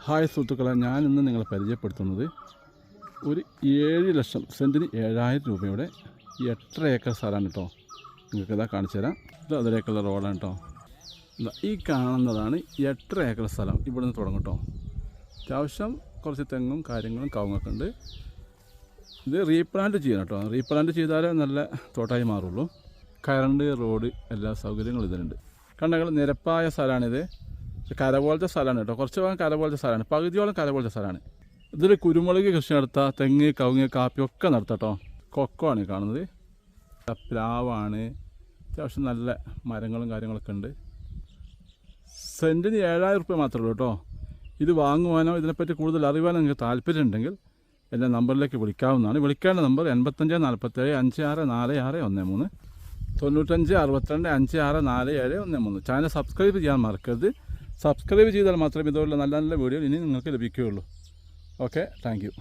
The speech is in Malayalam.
ഹായ് സുഹൃത്തുക്കളെ, ഞാനിന്ന് നിങ്ങളെ പരിചയപ്പെടുത്തുന്നത് ഒരു 7 ലക്ഷം സെൻറ്റിന് 7000 രൂപയുടെ 8 ഏക്കർ സ്ഥലമാണ് കേട്ടോ. നിങ്ങൾക്ക് ഇതാ കാണിച്ചു തരാം. ഇത് അതിലേക്കുള്ള റോഡാണ് കേട്ടോ. ഈ കാണുന്നതാണ് 8 ഏക്കർ സ്ഥലം. ഇവിടെ നിന്ന് തുടങ്ങും കേട്ടോ. അത്യാവശ്യം കുറച്ച് തെങ്ങും കാര്യങ്ങളും കവുങ്ങൊക്കെ ഉണ്ട്. ഇത് റീപ്ലാന്റ് ചെയ്യണം കേട്ടോ. റീപ്ലാന്റ് ചെയ്താലേ നല്ല തോട്ടായി മാറുള്ളൂ. കറണ്ട്, റോഡ്, എല്ലാ സൗകര്യങ്ങളും ഇതിലുണ്ട്. കണ്ടങ്ങൾ നിരപ്പായ സ്ഥലമാണിത്. കര പോലത്തെ സ്ഥലമാണ് കേട്ടോ. കുറച്ച് ഭാഗം കര പോലത്തെ സ്ഥലമാണ്, പകുതിയോളം കര പോലത്തെ സ്ഥലമാണ്. ഇതിൽ കുരുമുളക് കൃഷി നടത്താം, തെങ്ങ്, കവുങ്ങ്, കാപ്പി ഒക്കെ നടത്താം കേട്ടോ. കൊക്കോ ആണ് കാണുന്നത്, പ്ലാവാണ്. അത്യാവശ്യം നല്ല മരങ്ങളും കാര്യങ്ങളൊക്കെ ഉണ്ട്. സെൻറ്റിന് 7000 രൂപ മാത്രമേ ഉള്ളൂ കേട്ടോ. ഇത് വാങ്ങുവാനോ ഇതിനെപ്പറ്റി കൂടുതൽ അറിയാനോ നിങ്ങൾക്ക് താല്പര്യമുണ്ടെങ്കിൽ എൻ്റെ നമ്പറിലേക്ക് വിളിക്കാവുന്നതാണ്. വിളിക്കേണ്ട നമ്പർ 85 47 56 46 13 95 62 56 47 13. ചാനൽ സബ്സ്ക്രൈബ് ചെയ്യാൻ മറക്കരുത്. സബ്സ്ക്രൈബ് ചെയ്താൽ മാത്രമേ ഇതുപോലുള്ള നല്ല നല്ല വീഡിയോ ഇനി നിങ്ങൾക്ക് ലഭിക്കുകയുള്ളൂ. Okay, thank you.